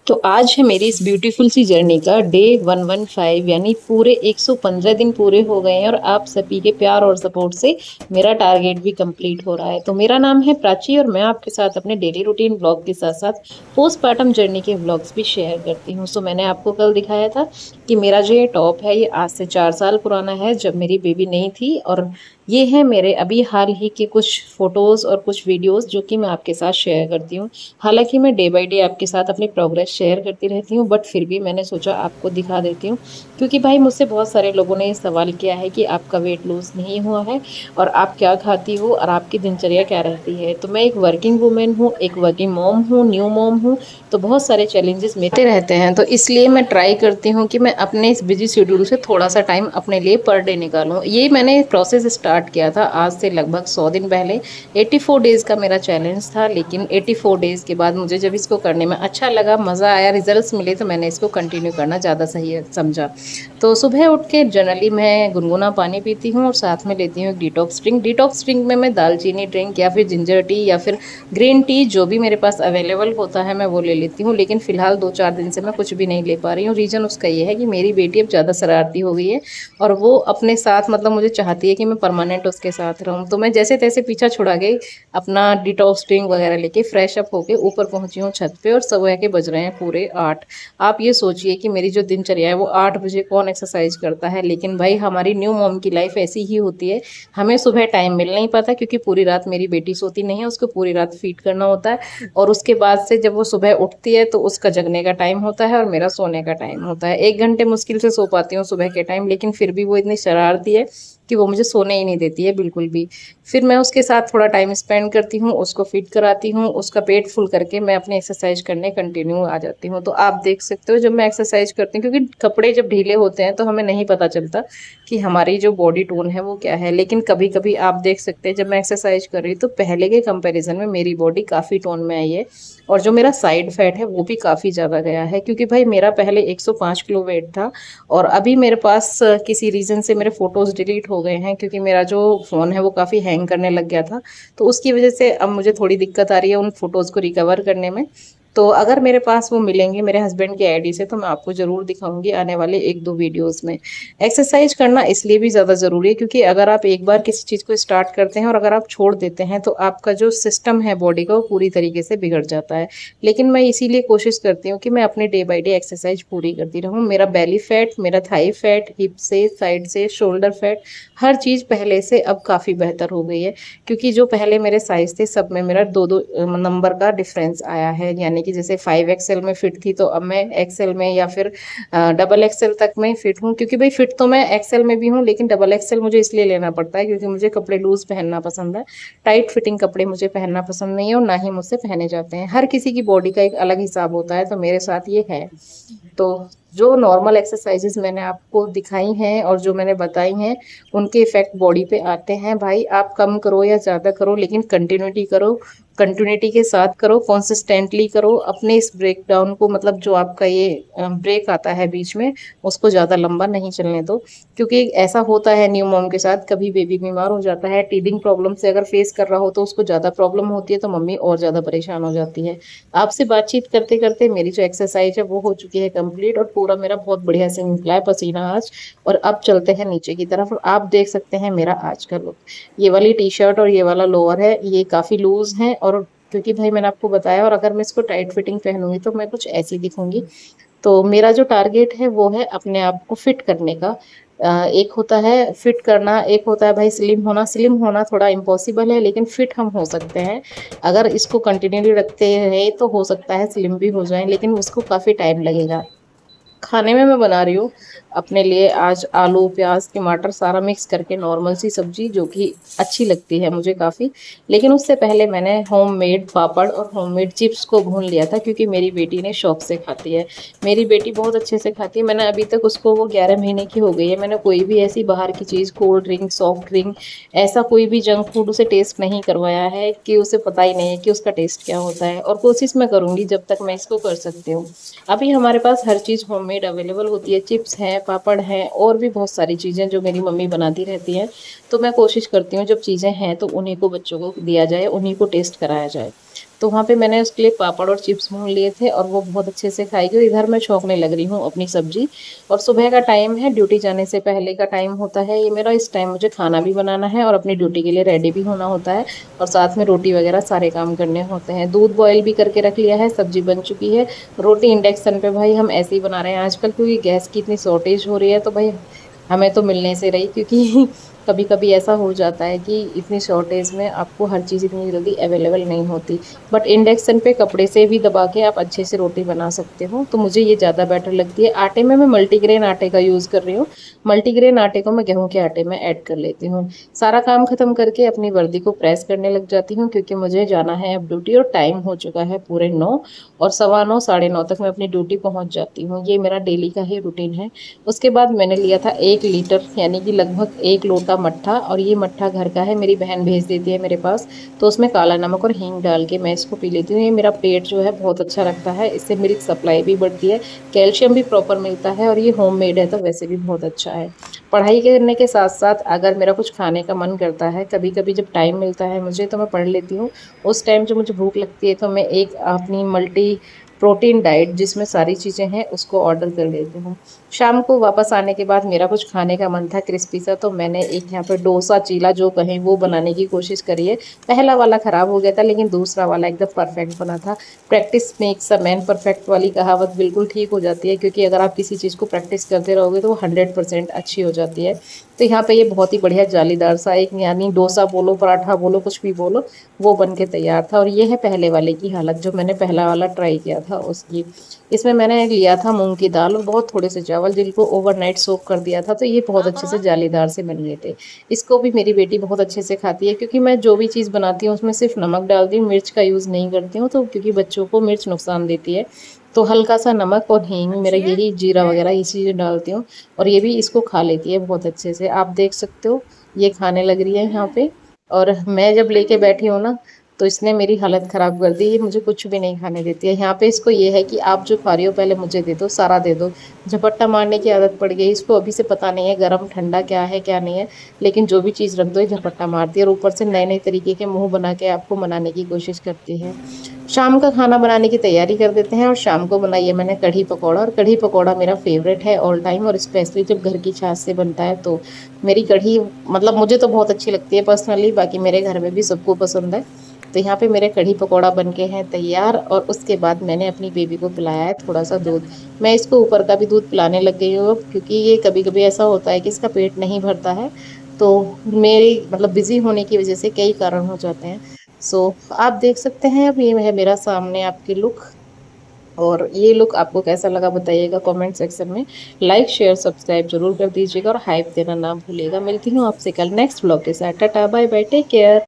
तो आज है मेरी इस ब्यूटीफुल सी जर्नी का डे 115 यानी पूरे 115 दिन पूरे हो गए हैं और आप सभी के प्यार और सपोर्ट से मेरा टारगेट भी कंप्लीट हो रहा है। तो मेरा नाम है प्राची और मैं आपके साथ अपने डेली रूटीन ब्लॉग के साथ साथ पोस्टपार्टम जर्नी के ब्लॉग्स भी शेयर करती हूँ। सो मैंने आपको कल दिखाया था कि मेरा जो ये टॉप है ये आज से 4 साल पुराना है, जब मेरी बेबी नहीं थी। और ये है मेरे अभी हाल ही के कुछ फोटोज़ और कुछ वीडियोज़ जो कि मैं आपके साथ शेयर करती हूँ। हालांकि मैं डे बाय डे आपके साथ अपनी प्रोग्रेस शेयर करती रहती हूँ, बट फिर भी मैंने सोचा आपको दिखा देती हूँ, क्योंकि भाई मुझसे बहुत सारे लोगों ने ये सवाल किया है कि आपका वेट लूज़ नहीं हुआ है और आप क्या खाती हो और आपकी दिनचर्या क्या रहती है। तो मैं एक वर्किंग वूमेन हूँ, एक वर्किंग मॉम हूँ, न्यू मॉम हूँ, तो बहुत सारे चैलेंजेस मिलते रहते हैं। तो इसलिए मैं ट्राई करती हूँ कि मैं अपने इस बिजी शेड्यूल से थोड़ा सा टाइम अपने लिए पर डे निकालूँ। ये मैंने प्रोसेस स्टार्ट किया था आज से लगभग 100 दिन पहले। 84 डेज़ का मेरा चैलेंज था, लेकिन 84 डेज़ के बाद मुझे जब इसको करने में अच्छा लगा, मज़ा आया, रिजल्ट्स मिले, तो मैंने इसको कंटिन्यू करना ज़्यादा सही समझा। तो सुबह उठ के जनरली मैं गुनगुना पानी पीती हूँ और साथ में लेती हूँ एक डिटॉक्स ड्रिंक। डिटॉक्स ड्रिंक में मैं दालचीनी ड्रिंक या फिर जिंजर टी या फिर ग्रीन टी, जो भी मेरे पास अवेलेबल होता है मैं वो ले लेती हूँ। लेकिन फ़िलहाल 2-4 दिन से मैं कुछ भी नहीं ले पा रही हूँ। रीज़न उसका ये है कि मेरी बेटी अब ज़्यादा शरारती हो गई है और वो अपने साथ मतलब मुझे चाहती है कि मैं परमानेंट उसके साथ रहूँ। तो मैं जैसे तैसे पीछा छुड़ा के अपना डिटॉक्स ड्रिंक वगैरह लेके फ्रेश अप होके ऊपर पहुंची हूँ छत पे और सुबह के बज रहे हैं पूरे 8। आप ये सोचिए कि मेरी जो दिनचर्या है वो 8 बजे कौन एक्सरसाइज करता है। लेकिन भाई हमारी न्यू मॉम की लाइफ ऐसी ही होती है, हमें सुबह टाइम मिल नहीं पाता क्योंकि पूरी रात मेरी बेटी सोती नहीं है, उसको पूरी रात फीड करना होता है और उसके बाद से जब वो सुबह उठती है तो उसका जगने का टाइम होता है और मेरा सोने का टाइम होता है। 1 घंटे मुश्किल से सो पाती हूँ सुबह के टाइम, लेकिन फिर भी वो इतनी शरारती है कि वो मुझे सोने ही नहीं देती है बिल्कुल भी। फिर मैं उसके साथ थोड़ा टाइम स्पेंड करती हूँ, उसको फीड कराती हूँ, उसका पेट फुल करके मैं अपनी एक्सरसाइज करने कंटिन्यू आ जाती हूँ। तो आप देख सकते हो जब मैं एक्सरसाइज करती हूँ, क्योंकि कपड़े जब ढीले होते हैं तो हमें नहीं पता चलता कि हमारी जो बॉडी टोन है वो क्या है। लेकिन कभी कभी आप देख सकते हैं जब मैं एक्सरसाइज कर रही हूँ तो पहले के कंपैरिजन में मेरी बॉडी काफ़ी टोन में आई है और जो मेरा साइड फैट है वो भी काफ़ी ज़्यादा गया है। क्योंकि भाई मेरा पहले 105 किलो वेट था और अभी मेरे पास किसी रीज़न से मेरे फ़ोटोज़ डिलीट हो गए हैं, क्योंकि मेरा जो फ़ोन है वो काफ़ी हैंग करने लग गया था। तो उसकी वजह से अब मुझे थोड़ी दिक्कत आ रही है उन फ़ोटोज़ को रिकवर करने में। तो अगर मेरे पास वो मिलेंगे मेरे हस्बैंड की आईडी से तो मैं आपको ज़रूर दिखाऊंगी आने वाले 1-2 वीडियोस में। एक्सरसाइज करना इसलिए भी ज़्यादा ज़रूरी है क्योंकि अगर आप एक बार किसी चीज़ को स्टार्ट करते हैं और अगर आप छोड़ देते हैं तो आपका जो सिस्टम है बॉडी का वो पूरी तरीके से बिगड़ जाता है। लेकिन मैं इसीलिए कोशिश करती हूँ कि मैं अपने डे बाय डे एक्सरसाइज पूरी करती रहूँ। मेरा बेली फैट, मेरा थाई फैट, हिप से, साइड से, शोल्डर फैट, हर चीज़ पहले से अब काफ़ी बेहतर हो गई है। क्योंकि जो पहले मेरे साइज़ थे सब में मेरा 2-2 नंबर का डिफरेंस आया है। यानी कि जैसे 5 XL में फिट थी तो अब मैं एक्सेल में या फिर डबल एक्सेल तक में फिट हूँ। क्योंकि भाई फिट तो मैं एक्सेल में भी हूँ, लेकिन डबल एक्सेल मुझे इसलिए लेना पड़ता है क्योंकि मुझे कपड़े लूज़ पहनना पसंद है। टाइट फिटिंग कपड़े मुझे पहनना पसंद नहीं है और ना ही मुझसे पहने जाते हैं। हर किसी की बॉडी का एक अलग हिसाब होता है, तो मेरे साथ ये है। तो जो नॉर्मल एक्सरसाइजेस मैंने आपको दिखाई हैं और जो मैंने बताई हैं उनके इफेक्ट बॉडी पे आते हैं। भाई आप कम करो या ज़्यादा करो लेकिन कंटिन्यूटी करो, कंटिन्यूटी के साथ करो, कंसिस्टेंटली करो। अपने इस ब्रेक डाउन को मतलब जो आपका ये ब्रेक आता है बीच में उसको ज़्यादा लंबा नहीं चलने दो। क्योंकि ऐसा होता है न्यू मॉम के साथ, कभी बेबी बीमार हो जाता है, टीदिंग प्रॉब्लम से अगर फेस कर रहा हो तो उसको ज़्यादा प्रॉब्लम होती है तो मम्मी और ज़्यादा परेशान हो जाती है। आपसे बातचीत करते करते मेरी जो एक्सरसाइज है वो हो चुकी है कंप्लीट और पूरा मेरा बहुत बढ़िया से निकला है पसीना आज। और अब चलते हैं नीचे की तरफ और आप देख सकते हैं मेरा आज का लुक। ये वाली टी शर्ट और ये वाला लोअर है, ये काफ़ी लूज है और क्योंकि भाई मैंने आपको बताया, और अगर मैं इसको टाइट फिटिंग पहनूंगी तो मैं कुछ ऐसी दिखूंगी। तो मेरा जो टारगेट है वो है अपने आप को फिट करने का। एक होता है फिट करना, एक होता है भाई स्लिम होना। स्लिम होना थोड़ा इम्पॉसिबल है लेकिन फिट हम हो सकते हैं। अगर इसको कंटिन्यूली रखते हैं तो हो सकता है स्लिम भी हो जाए, लेकिन उसको काफ़ी टाइम लगेगा। खाने में मैं बना रही हूँ अपने लिए आज आलू प्याज टमाटर सारा मिक्स करके नॉर्मल सी सब्जी, जो कि अच्छी लगती है मुझे काफ़ी। लेकिन उससे पहले मैंने होममेड पापड़ और होममेड चिप्स को भून लिया था क्योंकि मेरी बेटी ने शौक से खाती है। मेरी बेटी बहुत अच्छे से खाती है। मैंने अभी तक उसको, वो 11 महीने की हो गई है, मैंने कोई भी ऐसी बाहर की चीज़, कोल्ड ड्रिंक, सॉफ्ट ड्रिंक, ऐसा कोई भी जंक फूड उसे टेस्ट नहीं करवाया है कि उसे पता ही नहीं है कि उसका टेस्ट क्या होता है। और कोशिश मैं करूँगी जब तक मैं इसको कर सकती हूँ। अभी हमारे पास हर चीज़ होममेड अवेलेबल होती है, चिप्स हैं, पापड़ हैं और भी बहुत सारी चीज़ें जो मेरी मम्मी बनाती रहती हैं। तो मैं कोशिश करती हूँ जब चीज़ें हैं तो उन्हीं को बच्चों को दिया जाए, उन्हीं को टेस्ट कराया जाए। तो वहाँ पे मैंने उसके लिए पापड़ और चिप्स भून लिए थे और वो बहुत अच्छे से खाई गई। इधर मैं छौंकने लग रही हूँ अपनी सब्जी। और सुबह का टाइम है, ड्यूटी जाने से पहले का टाइम होता है ये मेरा। इस टाइम मुझे खाना भी बनाना है और अपनी ड्यूटी के लिए रेडी भी होना होता है, और साथ में रोटी वगैरह सारे काम करने होते हैं। दूध बॉईल भी करके रख लिया है, सब्जी बन चुकी है। रोटी इंडक्शन पे भाई हम ऐसे ही बना रहे हैं आजकल, क्योंकि गैस की इतनी शॉर्टेज हो रही है, तो भाई हमें तो मिलने से रही, क्योंकि कभी कभी ऐसा हो जाता है कि इतनी शॉर्टेज में आपको हर चीज़ इतनी जल्दी अवेलेबल नहीं होती। बट इंडक्शन पे कपड़े से भी दबा के आप अच्छे से रोटी बना सकते हो, तो मुझे ये ज़्यादा बेटर लगती है। आटे में मैं मल्टीग्रेन आटे का यूज़ कर रही हूँ। मल्टीग्रेन आटे को मैं गेहूं के आटे में ऐड कर लेती हूँ। सारा काम खत्म करके अपनी वर्दी को प्रेस करने लग जाती हूँ, क्योंकि मुझे जाना है अब ड्यूटी, और टाइम हो चुका है पूरे 9, और 9:15 9:30 तक मैं अपनी ड्यूटी पहुंच जाती हूँ। ये मेरा डेली का ही रूटीन है। उसके बाद मैंने लिया था 1 लीटर यानी कि लगभग 1 लोटा मट्ठा, और ये मट्ठा घर का है, मेरी बहन भेज देती है मेरे पास। तो उसमें काला नमक और हींग डाल के मैं इसको पी लेती हूँ। ये मेरा पेट जो है बहुत अच्छा रखता है, इससे मिल्क सप्लाई भी बढ़ती है, कैल्शियम भी प्रॉपर मिलता है, और ये होममेड है तो वैसे भी बहुत अच्छा है। पढ़ाई करने के साथ साथ अगर मेरा कुछ खाने का मन करता है, कभी कभी जब टाइम मिलता है मुझे, तो मैं पढ़ लेती हूँ। उस टाइम जो मुझे भूख लगती है तो मैं एक अपनी मल्टी प्रोटीन डाइट जिसमें सारी चीज़ें हैं उसको ऑर्डर कर लेती हूँ। शाम को वापस आने के बाद मेरा कुछ खाने का मन था क्रिस्पी सा, तो मैंने एक यहाँ पे डोसा चीला जो कहें वो बनाने की कोशिश करी है। पहला वाला ख़राब हो गया था, लेकिन दूसरा वाला एकदम परफेक्ट बना था। Practice makes a man perfect वाली कहावत बिल्कुल ठीक हो जाती है, क्योंकि अगर आप किसी चीज़ को प्रैक्टिस करते रहोगे तो वो 100% अच्छी हो जाती है। तो यहाँ पे ये बहुत ही बढ़िया जालीदार सा एक, यानी डोसा बोलो पराठा बोलो कुछ भी बोलो, वो बन के तैयार था। और ये है पहले वाले की हालत, जो मैंने पहला वाला ट्राई किया था उसकी। इसमें मैंने लिया था मूंग की दाल और बहुत थोड़े से चावल, जिनको ओवरनाइट सोक कर दिया था, तो ये बहुत अच्छे से जालीदार से बन गए थे। इसको भी मेरी बेटी बहुत अच्छे से खाती है, क्योंकि मैं जो भी चीज़ बनाती हूँ उसमें सिर्फ नमक डालती हूँ, मिर्च का यूज़ नहीं करती हूँ, तो क्योंकि बच्चों को मिर्च नुकसान देती है। तो हल्का सा नमक और हींग, मेरा यही जीरा वगैरह ये चीज़ें डालती हूँ, और ये भी इसको खा लेती है बहुत अच्छे से। आप देख सकते हो ये खाने लग रही है यहाँ पे। और मैं जब लेके बैठी हूँ ना, तो इसने मेरी हालत ख़राब कर दी। ये मुझे कुछ भी नहीं खाने देती है। यहाँ पे इसको ये है कि आप जो खा रही हो पहले मुझे दे दो, सारा दे दो। झपट्टा मारने की आदत पड़ गई इसको, अभी से पता नहीं है गरम ठंडा क्या है क्या नहीं है, लेकिन जो भी चीज़ रख दो ये झपट्टा मारती है, और ऊपर से नए नए तरीके के मुंह बना के आपको मनाने की कोशिश करती है। शाम का खाना बनाने की तैयारी कर देते हैं, और शाम को बनाई है मैंने कढ़ी पकौड़ा। और कढ़ी पकौड़ा मेरा फेवरेट है ऑल टाइम, और स्पेशली जब घर की छाछ से बनता है तो मेरी कढ़ी, मतलब मुझे तो बहुत अच्छी लगती है पर्सनली, बाकी मेरे घर में भी सबको पसंद है। तो यहाँ पे मेरे कढ़ी पकौड़ा बन के हैं तैयार, और उसके बाद मैंने अपनी बेबी को पिलाया है थोड़ा सा दूध। मैं इसको ऊपर का भी दूध पिलाने लग गई हूँ अब, क्योंकि ये कभी कभी ऐसा होता है कि इसका पेट नहीं भरता है, तो मेरी मतलब बिजी होने की वजह से कई कारण हो जाते हैं। सो आप देख सकते हैं, अब ये है मेरा सामने आपकी लुक। और ये लुक आपको कैसा लगा बताइएगा कमेंट सेक्शन में। लाइक शेयर सब्सक्राइब जरूर कर दीजिएगा, और हाइप देना ना भूलिएगा। मिलती हूँ आपसे कल नेक्स्ट ब्लॉग के साथ। Tata bye bye, take care.